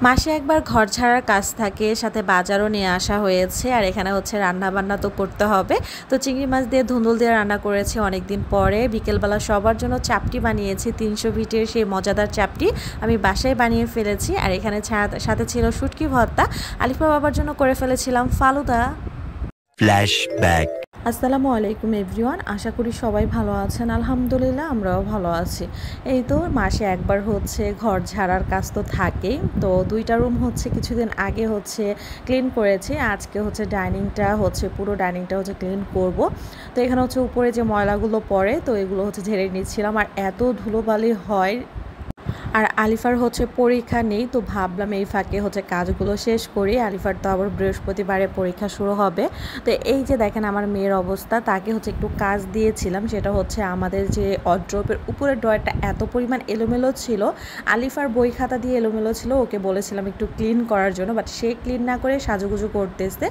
মাসে একবার ঘর ছাড়ার কাজ থাকে, সাথে বাজারও নিয়ে আসা হয়েছে। আর এখানে হচ্ছে রান্না বান্না তো করতে হবে। তো চিংড়ি মাছ দিয়ে ধুন্দুল দিয়ে রান্না করেছি অনেকদিন পরে। বিকেলবেলা সবার জন্য চাপটি বানিয়েছি, 300 বিটের সেই মজাদার চাপটি আমি বাসায় বানিয়ে ফেলেছি। আর এখানে সাথে ছিল শুটকি ভর্তা। আলিফা বাবার জন্য করে ফেলেছিলাম ফালুদা। ফ্ল্যাশব্যাক। আসসালামু আলাইকুম এভরিওয়ান, আশা করি সবাই ভালো আছেন। আলহামদুলিল্লাহ আমরাও ভালো আছি। এই তো মাসে একবার হচ্ছে ঘর ঝাড়ার কাজ তো থাকেই। তো 2টা রুম হচ্ছে কিছুদিন আগে হচ্ছে ক্লিন করেছি। আজকে হচ্ছে পুরো ডাইনিংটা হচ্ছে ক্লিন করব। তো এখানে হচ্ছে উপরে যে ময়লাগুলো পড়ে তো এগুলো হচ্ছে ঝেড়ে নিচ্ছিলাম। আর এত ধুলোবালি হয়, আর আলিফার হচ্ছে পরীক্ষা নেই, তো ভাবলাম এই ফাঁকে হচ্ছে কাজগুলো শেষ করি। আলিফার তো আবার বৃহস্পতিবারে পরীক্ষা শুরু হবে। তো এই যে দেখেন আমার মেয়ের অবস্থা, তাকে হচ্ছে একটু কাজ দিয়েছিলাম। সেটা হচ্ছে আমাদের যে ওয়ারড্রোবের উপরের ড্রয়ারটা এত পরিমাণ এলোমেলো ছিল, আলিফার বই খাতা দিয়ে এলোমেলো ছিল। ওকে বলেছিলাম একটু ক্লিন করার জন্য, বাট সে ক্লিন না করে সাজুগুজু করতেছে।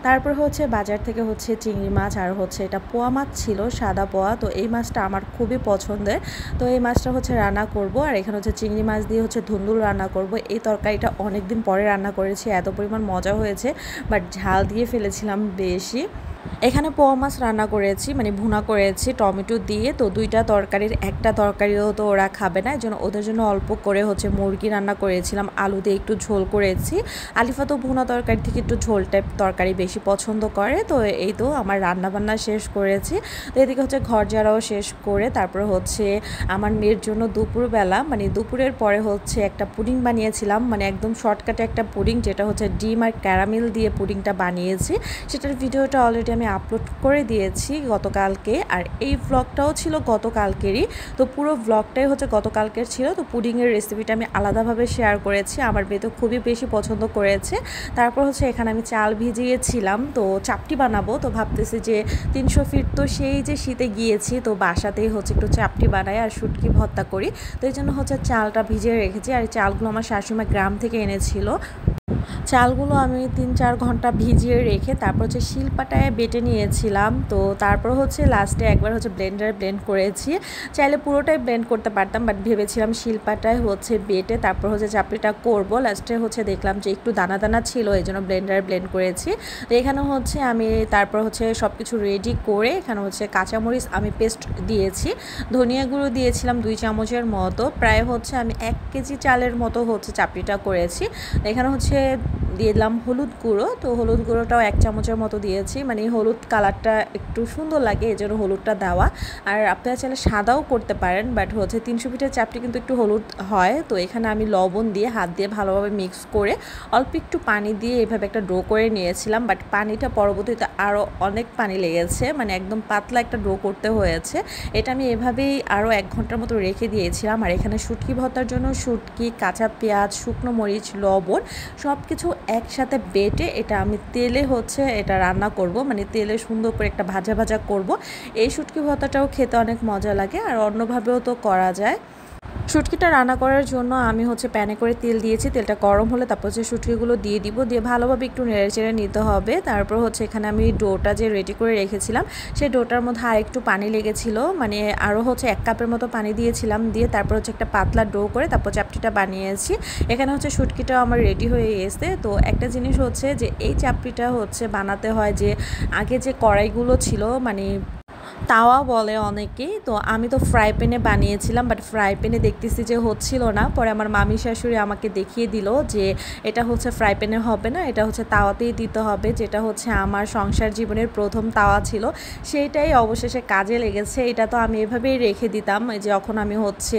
তারপর হচ্ছে বাজার থেকে হচ্ছে চিংড়ি মাছ, আর হচ্ছে এটা পোয়া মাছ ছিল, সাদা পোয়া। তো এই মাছটা আমার খুবই পছন্দের। তো এই মাছটা হচ্ছে রান্না করব। আর এখানে হচ্ছে চিংড়ি মাছ দিয়ে হচ্ছে ধুন্দুল রান্না করব। এই তরকারিটা অনেক দিন পরে রান্না করেছি, এত পরিমাণ মজা হয়েছে, বাট ঝাল দিয়ে ফেলেছিলাম বেশি। এখানে পোয়া মাছ রান্না করেছি, মানে ভুনা করেছি টমেটো দিয়ে। তো 2টা তরকারির একটা তরকারিও তো ওরা খাবে না, এই জন্য ওদের জন্য অল্প করে হচ্ছে মুরগি রান্না করেছিলাম, আলু দিয়ে একটু ঝোল করেছি। আলিফা তো ভুনা তরকারি থেকে একটু ঝোল টাইপ তরকারি বেশি পছন্দ করে। তো এই তো আমার রান্না বান্না শেষ করেছি। তো এদিকে হচ্ছে ঘর ঝাড়াও শেষ করে তারপর হচ্ছে আমার মেয়ের জন্য দুপুরবেলা, মানে দুপুরের পরে হচ্ছে একটা পুডিং বানিয়েছিলাম, মানে একদম শর্টকাটে একটা পুডিং, যেটা হচ্ছে ডিম আর ক্যারামেল দিয়ে পুডিংটা বানিয়েছি। সেটার ভিডিওটা অলরেডি আমি আপলোড করে দিয়েছি গতকালকে, আর এই ভ্লগটাও ছিল গতকালকেরই। তো পুরো ভ্লগটাই হচ্ছে গতকালকের ছিল। তো পুডিংয়ের রেসিপিটা আমি আলাদাভাবে শেয়ার করেছি, আমার মেয়ে তো খুবই বেশি পছন্দ করেছে। তারপর হচ্ছে এখানে আমি চাল ভিজিয়েছিলাম, তো চাপটি বানাবো। তো ভাবতেছি যে 300 ফিট তো সেই যে শীতে গিয়েছি, তো বাসাতেই হচ্ছে একটু চাপটি বানাই আর শুটকি ভর্তা করি। তো এই জন্য হচ্ছে চালটা ভিজিয়ে রেখেছি। আর এই চালগুলো আমার শাশুড়ি গ্রাম থেকে এনেছিল। চালগুলো আমি 3-4 ঘন্টা ভিজিয়ে রেখে তারপর হচ্ছে শিলপাটায় বেটে নিয়েছিলাম। তো তারপর হচ্ছে লাস্টে একবার হচ্ছে ব্লেন্ডারে ব্লেন্ড করেছি। চাইলে পুরোটাই ব্লেন্ড করতে পারতাম, বাট ভেবেছিলাম শিলপাটায় হচ্ছে বেটে তারপর হচ্ছে চাপড়িটা করব। লাস্টে হচ্ছে দেখলাম যে একটু দানা দানা ছিল, এই জন্য ব্লেন্ডারে ব্লেন্ড করেছি। তো এখানে হচ্ছে আমি তারপর হচ্ছে সব কিছু রেডি করে এখানে হচ্ছে কাঁচামরিচ আমি পেস্ট দিয়েছি, ধনিয়া গুঁড়ো দিয়েছিলাম 2 চামচের মতো। প্রায় হচ্ছে আমি 1 কেজি চালের মতো হচ্ছে চাপড়িটা করেছি। এখানে হচ্ছে দিয়ে দিলাম হলুদ গুঁড়ো। তো হলুদ গুঁড়োটাও 1 চামচের মতো দিয়েছি, মানে হলুদ কালারটা একটু সুন্দর লাগে এই জন্য হলুদটা দেওয়া। আর আপনারা চাইলে সাদাও করতে পারেন, বাট হচ্ছে 300 ফিটের চাপটি কিন্তু একটু হলুদ হয়। তো এখানে আমি লবণ দিয়ে হাত দিয়ে ভালোভাবে মিক্স করে অল্প একটু পানি দিয়ে এভাবে একটা ডো করে নিয়েছিলাম, বাট পানিটা পরবর্তীতে আরও অনেক পানি লেগেছে, মানে একদম পাতলা একটা ডো করতে হয়েছে। এটা আমি এভাবেই আরও 1 ঘন্টার মতো রেখে দিয়েছিলাম। আর এখানে শুটকি ভর্তার জন্য শুটকি, কাঁচা পেঁয়াজ, শুকনো মরিচ, লবণ সব কিছু একসাথে বেটে এটা আমি তেলে হচ্ছে এটা রান্না করব, মানে তেলে সুন্দর করে একটা ভাজা ভাজা করব। এই শুটকি ভর্তাটাও খেতে অনেক মজা লাগে, আর অন্যভাবেও তো করা যায়। শুটকিটা রান্না করার জন্য আমি হচ্ছে প্যানে করে তেল দিয়েছি। তেলটা গরম হলে তারপর হচ্ছে শুটকিগুলো দিয়ে দিব, দিয়ে ভালোভাবে একটু নেড়েচেড়ে নিতে হবে। তারপর হচ্ছে এখানে আমি ডোটা যে রেডি করে রেখেছিলাম সেই ডোটার মধ্যে আর একটু পানি লেগেছিল, মানে আরও হচ্ছে 1 কাপের মতো পানি দিয়েছিলাম। দিয়ে তারপর হচ্ছে একটা পাতলা ডো করে তারপর চাপটিটা বানিয়েছি। এখানে হচ্ছে শুটকিটাও আমার রেডি হয়ে গেছে। তো একটা জিনিস হচ্ছে যে এই চাপটিটা হচ্ছে বানাতে হয় যে আগে যে কড়াইগুলো ছিল, মানে তাওয়া বলে অনেকেই, তো আমি তো ফ্রাই প্যানে বানিয়েছিলাম, বাট ফ্রাই প্যানে দেখতেছি যে হচ্ছিল না। পরে আমার মামি শাশুড়ি আমাকে দেখিয়ে দিল যে এটা হচ্ছে ফ্রাই প্যানে হবে না, এটা হচ্ছে তাওয়াতেই দিতে হবে, যেটা হচ্ছে আমার সংসার জীবনের প্রথম তাওয়া ছিল, সেইটাই অবশেষে কাজে লেগেছে। এটা তো আমি এভাবেই রেখে দিতাম, যখন আমি হচ্ছে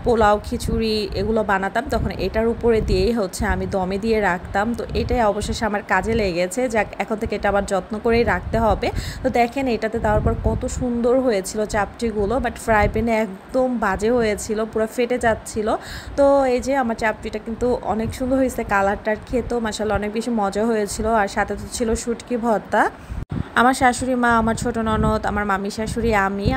পোলাও, খিচুড়ি এগুলো বানাতাম তখন এটার উপরে দিয়েই হচ্ছে আমি দমে দিয়ে রাখতাম। তো এটাই অবশেষে আমার কাজে লেগেছে, যাক এখন থেকে এটা আবার যত্ন করেই রাখতে হবে। তো দেখেন এটাতে দেওয়ার পর কত সুন্দর হয়েছিল চাপটিগুলো, বাট ফ্রাই প্যানে একদম বাজে হয়েছিল, পুরো ফেটে যাচ্ছিল। তো এই যে আমার চাপটিটা কিন্তু অনেক সুন্দর হয়েছে, কালারটার খেতেও মাশাআল্লাহ অনেক বেশি মজা হয়েছিল। আর সাথে তো ছিল শুটকি ভর্তা। আমার শাশুড়ি মা, আমার ছোট ননদ, আমার মামি শাশুড়ি,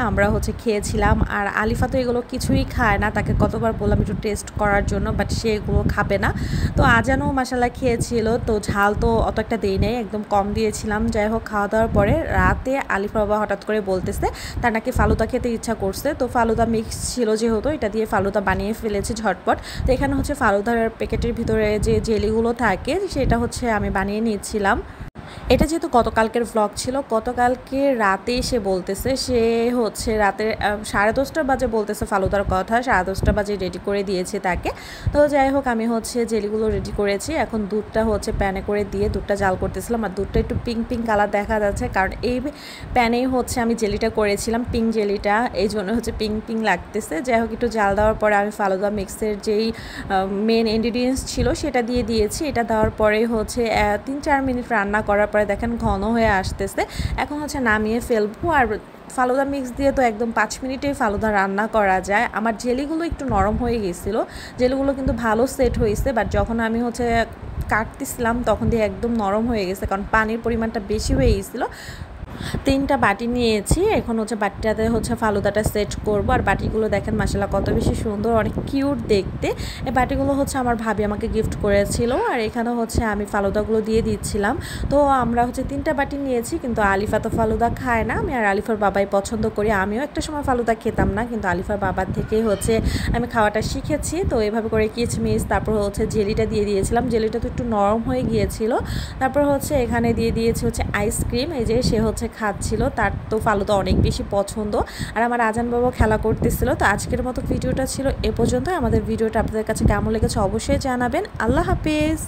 আমরা হচ্ছে খেয়েছিলাম। আর আলিফা তো এগুলো কিছুই খায় না, তাকে কতবার বললাম একটু টেস্ট করার জন্য, বাট সে এগুলো খাবে না। তো আজানও মাসাল্লাহ খেয়েছিল, তো ঝাল তো অত একটা দেই নাই, একদম কম দিয়েছিলাম। যাই হোক, খাওয়া দাওয়ার পরে রাতে আলিফা বাবা হঠাৎ করে বলতেছে তার নাকি ফালুদা খেতে ইচ্ছা করছে। তো ফালুদা মিক্স ছিল যেহেতু, এটা দিয়ে ফালুদা বানিয়ে ফেলেছি ঝটপট। তো এখানে হচ্ছে ফালুদার প্যাকেটের ভিতরে যে জেলিগুলো থাকে সেটা হচ্ছে আমি বানিয়ে নিয়েছিলাম। এটা যেহেতু গতকালকের ভ্লগ ছিল, গতকালকে রাতে সে বলতেছে, সে হচ্ছে রাতের 10:30 বাজে বলতেছে ফালুদার কথা, 10:30 বাজে রেডি করে দিয়েছে তাকে। তো যাই হোক, আমি হচ্ছে জেলিগুলো রেডি করেছি। এখন দুধটা হচ্ছে প্যানে করে দিয়ে দুধটা জাল করতেছিলাম। আর দুধটা একটু পিঙ্ক পিঙ্ক কালার দেখা যাচ্ছে, কারণ এই প্যানেই হচ্ছে আমি জেলিটা করেছিলাম, পিঙ্ক জেলিটা, এই জন্য হচ্ছে পিঙ্ক পিঙ্ক লাগতেছে। যাই হোক, একটু জাল দেওয়ার পরে আমি ফালুদা মিক্সের যেই মেন ইনগ্রিডিয়েন্টস ছিল সেটা দিয়ে দিয়েছি। এটা দেওয়ার পরে হচ্ছে 3-4 মিনিট রান্না করার পরে দেখেন ঘন হয়ে আসতেছে। এখন হচ্ছে নামিয়ে ফেলবো। আর ফালুদা মিক্স দিয়ে তো একদম 5 মিনিটেই ফালুদা রান্না করা যায়। আমার জেলিগুলো একটু নরম হয়ে গেছিলো, জেলিগুলো কিন্তু ভালো সেট হয়েছে, বাট যখন আমি হচ্ছে কাটতেছিলাম তখন দিয়ে একদম নরম হয়ে গেছে, কারণ পানির পরিমাণটা বেশি হয়ে গেছিলো। 3টা বাটি নিয়েছি, এখন হচ্ছে বাটিটাতে হচ্ছে ফালুদাটা সেট করব। আর বাটিগুলো দেখেন মাশাআল্লাহ কত বেশি সুন্দর, অনেক কিউট দেখতে। এই বাটিগুলো হচ্ছে আমার ভাবি আমাকে গিফট করেছিল। আর এখানে হচ্ছে আমি ফালুদাগুলো দিয়ে দিচ্ছিলাম। তো আমরা হচ্ছে 3টা বাটি নিয়েছি, কিন্তু আলিফা তো ফালুদা খায় না, আমি আর আলিফার বাবাই পছন্দ করি। আমিও একটা সময় ফালুদা খেতাম না, কিন্তু আলিফার বাবার থেকেই হচ্ছে আমি খাওয়াটা শিখেছি। তো এভাবে করে কিচমিচ, তারপর হচ্ছে জেলিটা দিয়ে দিয়েছিলাম, জেলিটা তো একটু নরম হয়ে গিয়েছিল। তারপর হচ্ছে এখানে দিয়ে দিয়েছি হচ্ছে আইসক্রিম, এই যে সে হচ্ছে খাচ্ছিল, তার তো ফালুদা অনেক বেশি পছন্দ। আর আমার আজান বাবা খেলা করতেছিল। তো আজকের মতো ভিডিওটা ছিল এ পর্যন্ত। আমাদের ভিডিওটা আপনাদের কাছে কেমন লেগেছে অবশ্যই জানাবেন। আল্লাহ হাফেজ।